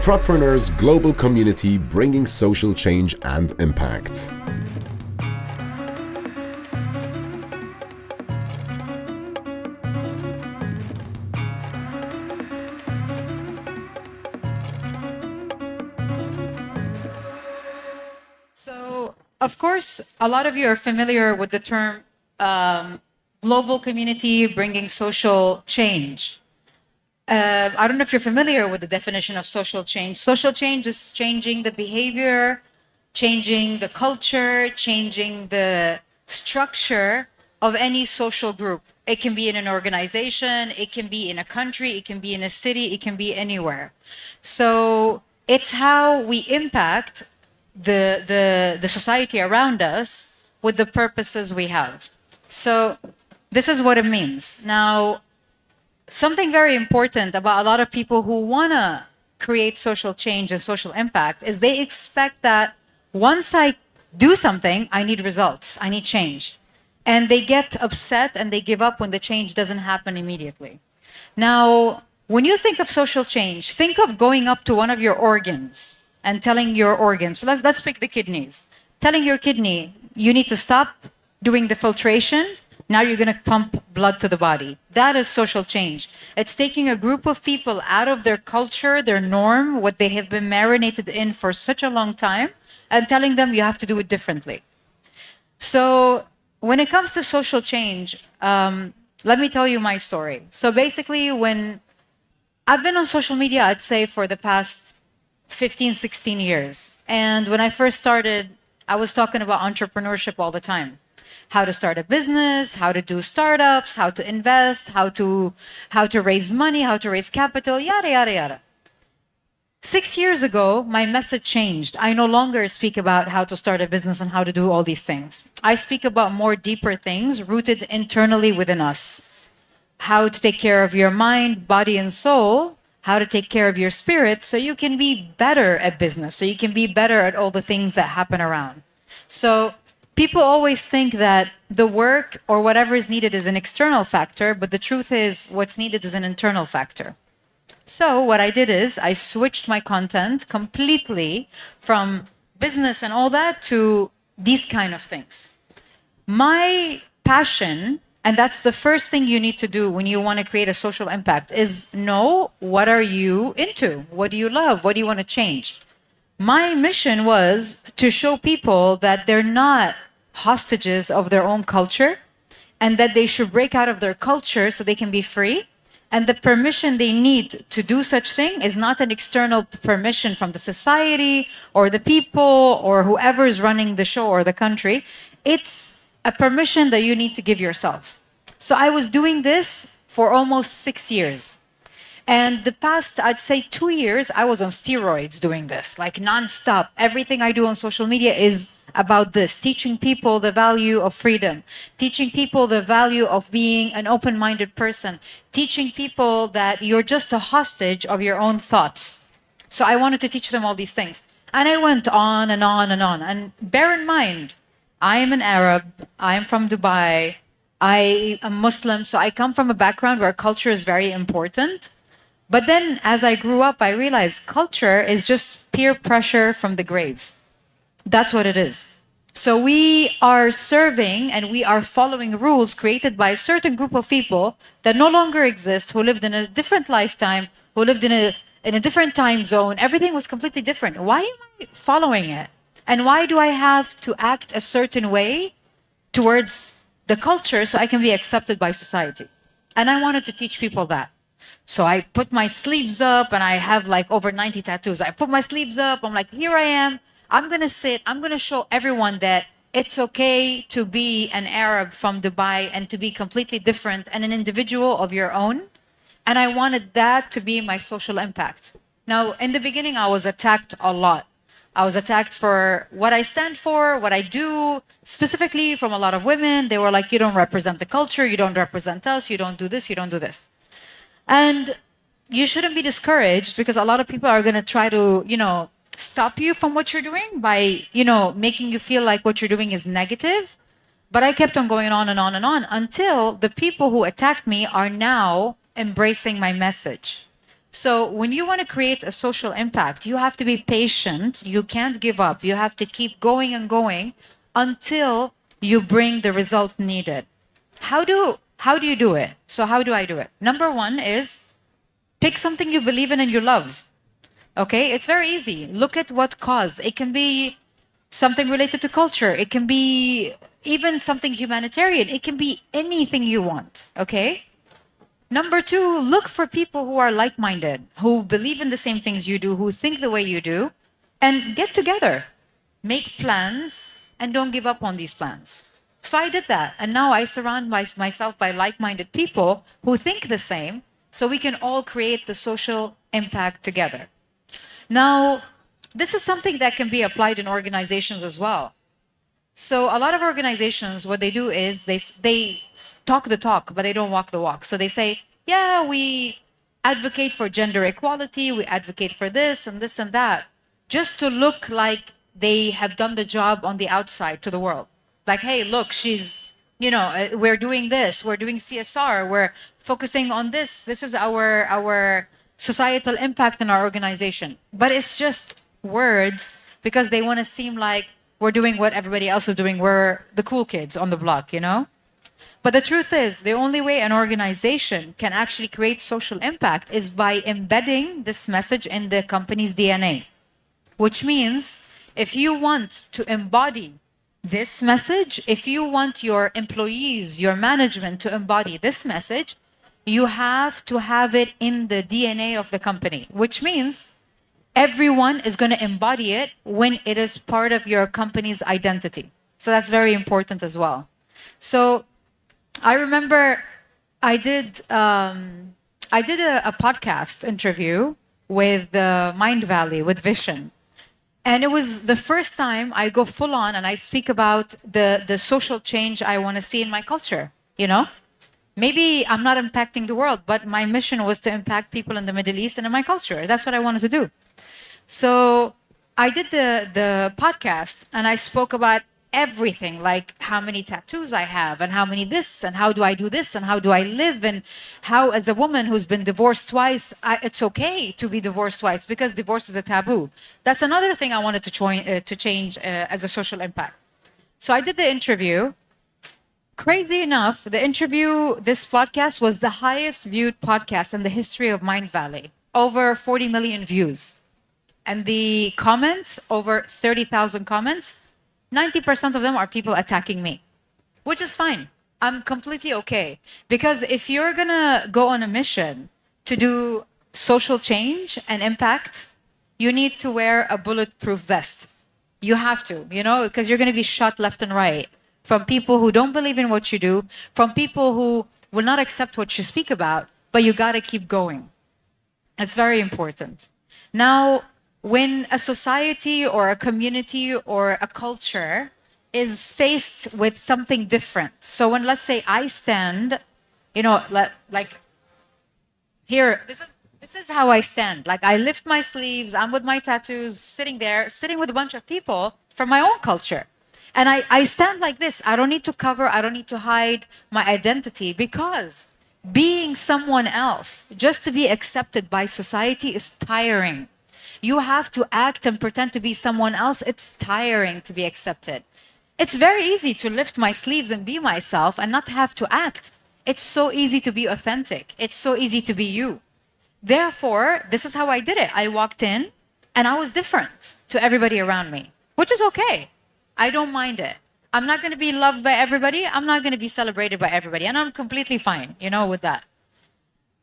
Entrepreneurs Global Community, bringing social change and impact. So, of course, a lot of you are familiar with the term global community bringing social change. I don't know if you're familiar with the definition of social change. Social change is changing the behavior, changing the culture, changing the structure of any social group. It can be in an organization, it can be in a country, it can be in a city, it can be anywhere. So it's how we impact the society around us with the purposes we have. So this is what it means. Now, something very important about a lot of people who want to create social change and social impact is they expect that once I do something, I need results, I need change. And they get upset and they give up when the change doesn't happen immediately. Now, when you think of social change, think of going up to one of your organs and telling your organs, let's pick the kidneys, telling your kidney, you need to stop doing the filtration. Now you're going to pump blood to the body. That is social change. It's taking a group of people out of their culture, their norm, what they have been marinated in for such a long time, and telling them you have to do it differently. So when it comes to social change, let me tell you my story. So basically, when I've been on social media, I'd say for the past 15, 16 years. And when I first started, I was talking about entrepreneurship all the time. How to start a business, how to do startups, how to invest, how to raise money, how to raise capital, yada, yada, yada. 6 years ago, my message changed. I no longer speak about how to start a business and how to do all these things. I speak about more deeper things rooted internally within us. How to take care of your mind, body, and soul, how to take care of your spirit so you can be better at business, so you can be better at all the things that happen around. So people always think that the work or whatever is needed is an external factor, but the truth is what's needed is an internal factor. So what I did is I switched my content completely from business and all that to these kind of things. My passion, and that's the first thing you need to do when you want to create a social impact, is know what are you into? What do you love? What do you want to change? My mission was to show people that they're not hostages of their own culture and that they should break out of their culture so they can be free. And the permission they need to do such thing is not an external permission from the society or the people or whoever is running the show or the country. It's a permission that you need to give yourself. So I was doing this for almost 6 years. And the past, I'd say 2 years, I was on steroids doing this, like nonstop. Everything I do on social media is about this, teaching people the value of freedom, teaching people the value of being an open-minded person, teaching people that you're just a hostage of your own thoughts. So I wanted to teach them all these things. And I went on and on and on. And bear in mind, I am an Arab, I am from Dubai, I am Muslim, so I come from a background where culture is very important. But then as I grew up, I realized culture is just peer pressure from the grave. That's what it is. So we are serving and we are following rules created by a certain group of people that no longer exist, who lived in a different lifetime, who lived in a different time zone. Everything was completely different. Why am I following it? And why do I have to act a certain way towards the culture so I can be accepted by society? And I wanted to teach people that. So I put my sleeves up and I have like over 90 tattoos. I put my sleeves up. I'm like, here I am. I'm going to sit. I'm going to show everyone that it's okay to be an Arab from Dubai and to be completely different and an individual of your own. And I wanted that to be my social impact. Now, in the beginning, I was attacked a lot. I was attacked for what I stand for, what I do, specifically from a lot of women. They were like, you don't represent the culture. You don't represent us. You don't do this. You don't do this. And you shouldn't be discouraged because a lot of people are going to try to, stop you from what you're doing by, making you feel like what you're doing is negative. But I kept on going on and on and on until the people who attacked me are now embracing my message. So when you want to create a social impact, you have to be patient. You can't give up. You have to keep going and going until you bring the result needed. How do you do it? So how do I do it? Number one is pick something you believe in and you love. Okay, it's very easy. Look at what cause. It can be something related to culture. It can be even something humanitarian. It can be anything you want. Okay. Number two, look for people who are like minded, who believe in the same things you do, who think the way you do, and get together. Make plans and don't give up on these plans. So I did that. And now I surround myself by like minded people who think the same so we can all create the social impact together. Now, this is something that can be applied in organizations as well. So a lot of organizations, what they do is they talk the talk, but they don't walk the walk. So they say, yeah, we advocate for gender equality, we advocate for this and that, just to look like they have done the job on the outside to the world. Like, hey, look, we're doing this, we're doing CSR, we're focusing on this. This is our societal impact in our organization. But it's just words because they want to seem like we're doing what everybody else is doing. We're the cool kids on the block, But the truth is, the only way an organization can actually create social impact is by embedding this message in the company's DNA. Which means if you want to embody this message, if you want your employees, your management to embody this message, you have to have it in the DNA of the company, which means everyone is going to embody it when it is part of your company's identity. So that's very important as well. So I remember I did a podcast interview with Mind Valley, with Vision. And it was the first time I go full on and I speak about the social change I want to see in my culture, Maybe I'm not impacting the world, but my mission was to impact people in the Middle East and in my culture. That's what I wanted to do. So I did the podcast and I spoke about everything, like how many tattoos I have and how many this and how do I do this and how do I live and how, as a woman who's been divorced twice, it's okay to be divorced twice because divorce is a taboo. That's another thing I wanted to change as a social impact. So I did the interview. Crazy enough, this podcast was the highest viewed podcast in the history of Mind Valley. Over 40 million views. And the comments, over 30,000 comments, 90% of them are people attacking me, which is fine. I'm completely okay. Because if you're gonna go on a mission to do social change and impact, you need to wear a bulletproof vest. You have to, because you're gonna be shot left and right from people who don't believe in what you do, from people who will not accept what you speak about, but you gotta keep going. It's very important. Now, when a society or a community or a culture is faced with something different, so when, let's say, I stand, like here, this is how I stand. Like, I lift my sleeves, I'm with my tattoos, sitting with a bunch of people from my own culture. And I stand like this. I don't need to cover, I don't need to hide my identity, because being someone else, just to be accepted by society, is tiring. You have to act and pretend to be someone else. It's tiring to be accepted. It's very easy to lift my sleeves and be myself and not have to act. It's so easy to be authentic. It's so easy to be you. Therefore, this is how I did it. I walked in and I was different to everybody around me, which is okay. I don't mind it. I'm not going to be loved by everybody. I'm not going to be celebrated by everybody. And I'm completely fine, with that.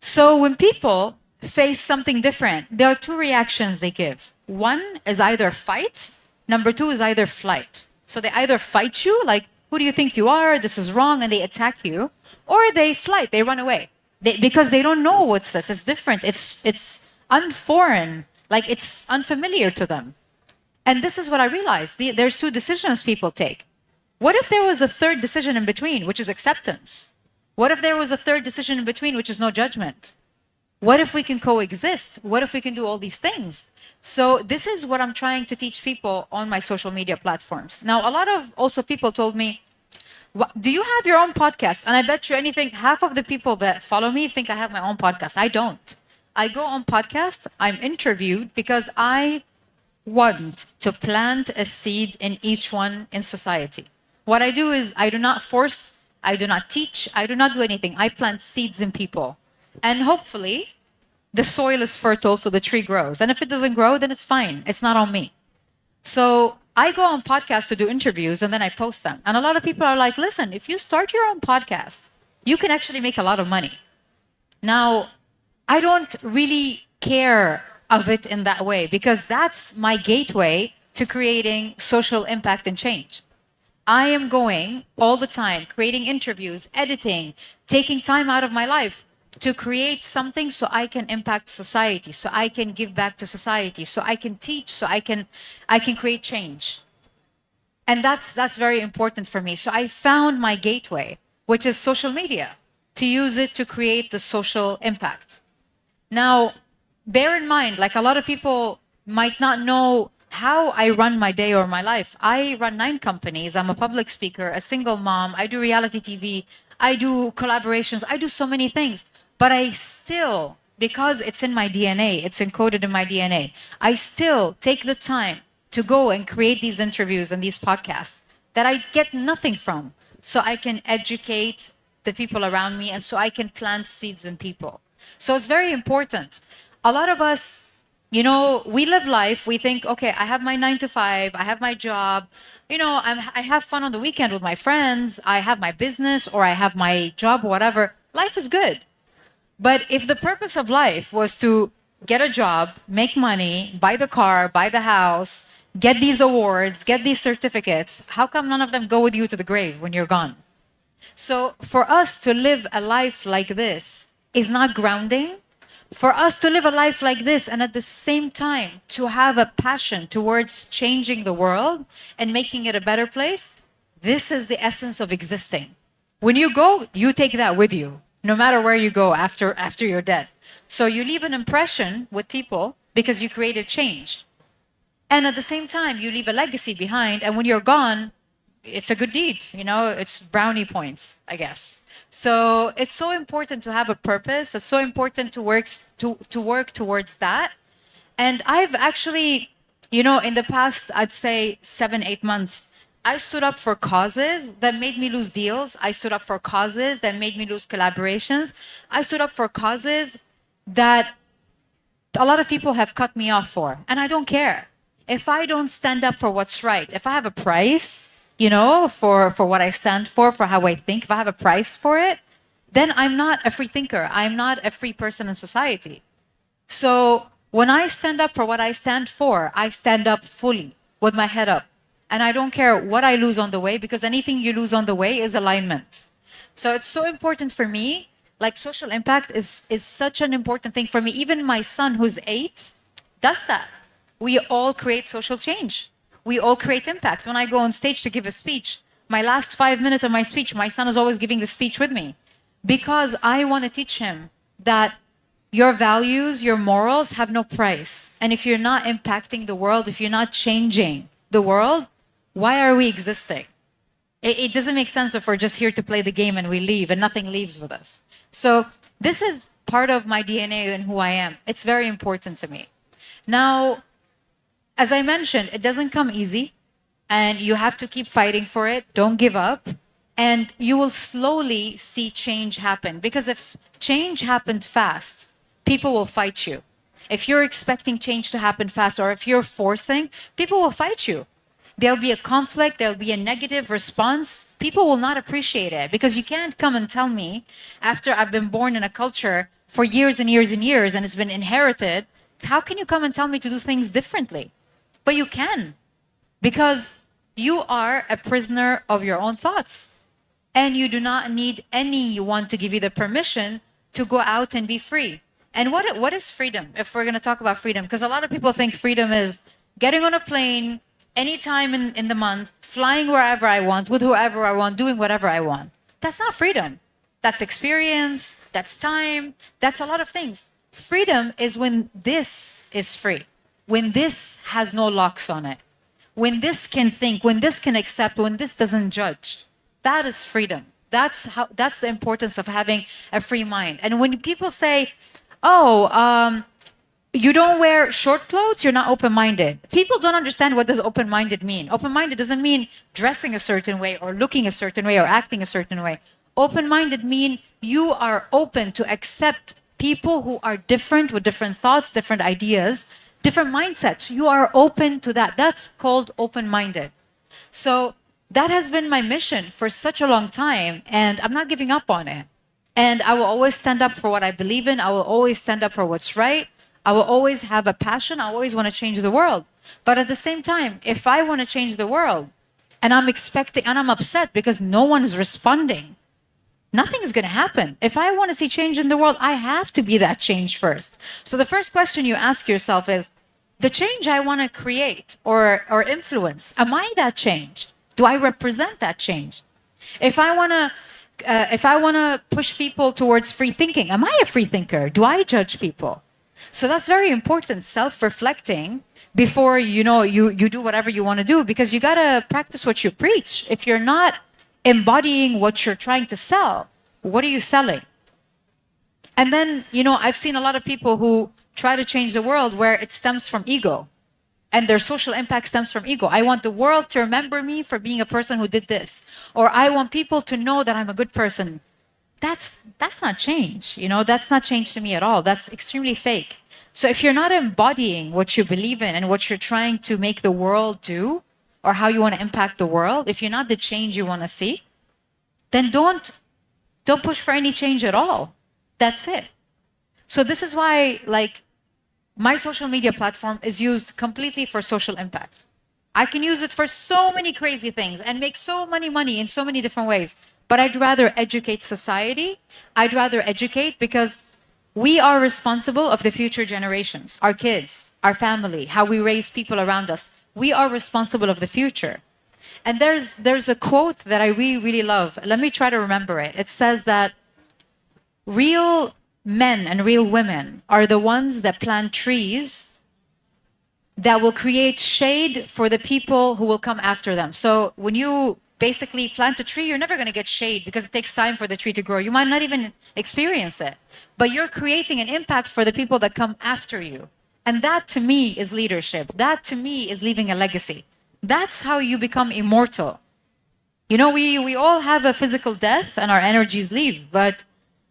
So when people face something different, there are two reactions they give. One is either fight. Number two is either flight. So they either fight you, like, who do you think you are? This is wrong, and they attack you. Or they flight, they run away. Because they don't know what's this. It's different. It's unforeign. Like, it's unfamiliar to them. And this is what I realized. There's two decisions people take. What if there was a third decision in between, which is acceptance? What if there was a third decision in between, which is no judgment? What if we can coexist? What if we can do all these things? So this is what I'm trying to teach people on my social media platforms. Now, a lot of also people told me, do you have your own podcast? And I bet you anything, half of the people that follow me think I have my own podcast. I don't. I go on podcasts, I'm interviewed because I want to plant a seed in each one in society. What I do is I do not force, I do not teach, I do not do anything. I plant seeds in people. And hopefully the soil is fertile so the tree grows. And if it doesn't grow, then it's fine. It's not on me. So I go on podcasts to do interviews and then I post them. And a lot of people are like, listen, if you start your own podcast, you can actually make a lot of money. Now, I don't really care of it in that way because that's my gateway to creating social impact and change. I am going all the time, creating interviews, editing, taking time out of my life to create something so I can impact society, so I can give back to society, so I can teach, so I can create change. And that's very important for me. So I found my gateway, which is social media, to use it to create the social impact. Now, bear in mind, like a lot of people might not know how I run my day or my life. I run 9 companies. I'm a public speaker, a single mom. I do reality TV. I do collaborations. I do so many things. But I still, because it's in my DNA, it's encoded in my DNA, I still take the time to go and create these interviews and these podcasts that I get nothing from, so I can educate the people around me and so I can plant seeds in people. So it's very important. A lot of us, you know, we live life, we think, okay, I have my 9 to 5, I have my job, you know, I have fun on the weekend with my friends, I have my business or I have my job, whatever. Life is good. But if the purpose of life was to get a job, make money, buy the car, buy the house, get these awards, get these certificates, how come none of them go with you to the grave when you're gone? So for us to live a life like this is not grounding. For us to live a life like this and at the same time to have a passion towards changing the world and making it a better place, this is the essence of existing. When you go, you take that with you, no matter where you go after you're dead. So you leave an impression with people because you created change. And at the same time, you leave a legacy behind. And when you're gone, it's a good deed. You know, it's brownie points, I guess. So it's so important to have a purpose. It's so important to work towards that. And I've actually, you know, in the past, I'd say 7-8 months, I stood up for causes that made me lose deals. I stood up for causes that made me lose collaborations. I stood up for causes that a lot of people have cut me off for. And I don't care. If I don't stand up for what's right, if I have a price, you know, for what I stand for how I think, if I have a price for it, then I'm not a free thinker. I'm not a free person in society. So when I stand up for what I stand for, I stand up fully with my head up. And I don't care what I lose on the way, because anything you lose on the way is alignment. So it's so important for me. Like social impact is such an important thing for me. Even my son, who's 8, does that. We all create social change. We all create impact. When I go on stage to give a speech, my last 5 minutes of my speech, my son is always giving the speech with me, because I want to teach him that your values, your morals have no price. And if you're not impacting the world, if you're not changing the world, why are we existing? It doesn't make sense if we're just here to play the game and we leave and nothing leaves with us. So this is part of my DNA and who I am. It's very important to me. Now, as I mentioned, it doesn't come easy, and you have to keep fighting for it. Don't give up, and you will slowly see change happen. Because if change happened fast, people will fight you. If you're expecting change to happen fast, or if you're forcing, people will fight you. There'll be a conflict, there'll be a negative response. People will not appreciate it, because you can't come and tell me, after I've been born in a culture for years and years and years, and it's been inherited, how can you come and tell me to do things differently? But you can, because you are a prisoner of your own thoughts, and you do not need anyone to give you the permission to go out and be free. And what is freedom, if we're going to talk about freedom? Because a lot of people think freedom is getting on a plane anytime in the month, flying wherever I want, with whoever I want, doing whatever I want. That's not freedom. That's experience, that's time, that's a lot of things. Freedom is when this is free. When this has no locks on it, when this can think, when this can accept, when this doesn't judge, that is freedom. That's the importance of having a free mind. And when people say, oh, you don't wear short clothes, you're not open-minded. People don't understand what does open-minded mean. Open-minded doesn't mean dressing a certain way or looking a certain way or acting a certain way. Open-minded mean you are open to accept people who are different, with different thoughts, different ideas, different mindsets. You are open to that. That's called open-minded. So that has been my mission for such a long time, and I'm not giving up on it. And I will always stand up for what I believe in. I will always stand up for what's right. I will always have a passion. I always want to change the world. But at the same time, if I want to change the world and I'm expecting and I'm upset because no one is responding, nothing is going to happen. If I want to see change in the world, I have to be that change first. So the first question you ask yourself is, the change I want to create or influence, am I that change? Do I represent that change? If I want to push people towards free thinking, am I a free thinker? Do I judge people? So that's very important, self-reflecting before you do whatever you want to do, because you got to practice what you preach. If you're not embodying what you're trying to sell, what are you selling? And then, I've seen a lot of people who try to change the world where it stems from ego, and their social impact stems from ego. I want the world to remember me for being a person who did this, or I want people to know that I'm a good person. That's not change. That's not change to me at all. That's extremely fake. So if you're not embodying what you believe in and what you're trying to make the world do, or how you want to impact the world, if you're not the change you want to see, then don't push for any change at all. That's it. So this is why, my social media platform is used completely for social impact. I can use it for so many crazy things and make so many money in so many different ways. But I'd rather educate society. I'd rather educate because we are responsible of the future generations, our kids, our family, how we raise people around us. We are responsible of the future. And there's a quote that I really, really love. Let me try to remember it. It says that real men and real women are the ones that plant trees that will create shade for the people who will come after them. So when you basically plant a tree, you're never going to get shade because it takes time for the tree to grow. You might not even experience it, but you're creating an impact for the people that come after you. And that to me is leadership. That to me is leaving a legacy. That's how you become immortal. We all have a physical death and our energies leave, but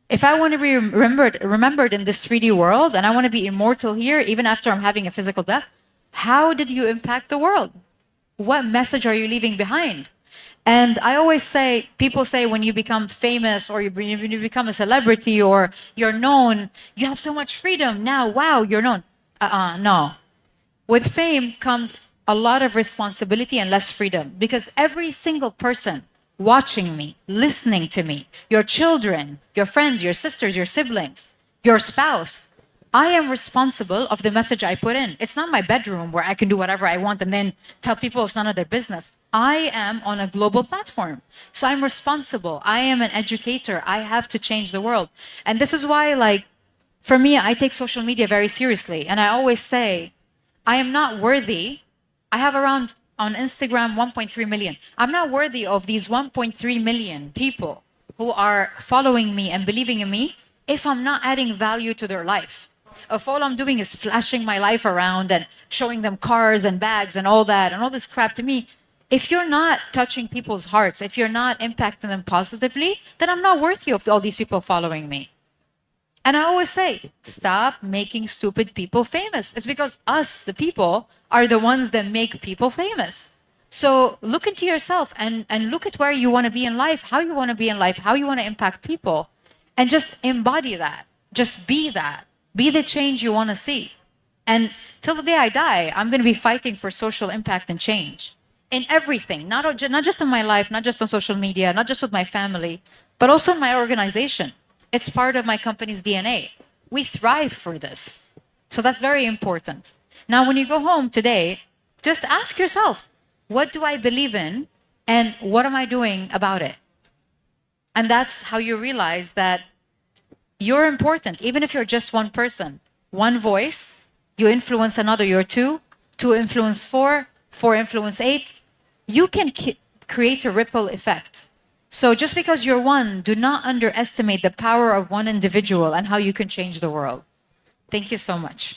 if I want to be remembered in this 3D world and I want to be immortal here, even after I'm having a physical death, how did you impact the world? What message are you leaving behind? And I always say, people say when you become famous or when you become a celebrity or you're known, you have so much freedom now. Wow, you're known. No. With fame comes a lot of responsibility and less freedom, because every single person watching me, listening to me, your children, your friends, your sisters, your siblings, your spouse, I am responsible of the message I put in. It's not my bedroom where I can do whatever I want and then tell people it's none of their business. I am on a global platform. So I'm responsible. I am an educator. I have to change the world. And this is why, for me, I take social media very seriously. And I always say, I am not worthy. I have around, on Instagram, 1.3 million. I'm not worthy of these 1.3 million people who are following me and believing in me if I'm not adding value to their life. If all I'm doing is flashing my life around and showing them cars and bags and all that and all this crap, to me, if you're not touching people's hearts, if you're not impacting them positively, then I'm not worthy of all these people following me. And I always say, stop making stupid people famous. It's because us, the people, are the ones that make people famous. So look into yourself and look at where you want to be in life, how you want to be in life, how you want to impact people, and just embody that. Just be that. Be the change you want to see. And till the day I die, I'm going to be fighting for social impact and change in everything, not just in my life, not just on social media, not just with my family, but also in my organization. It's part of my company's DNA. We thrive for this. So that's very important. Now, when you go home today, just ask yourself, what do I believe in and what am I doing about it? And that's how you realize that you're important, even if you're just one person. One voice, you influence another. You're two influence four influence eight. You can create a ripple effect. So just because you're one, do not underestimate the power of one individual and how you can change the world. Thank you so much.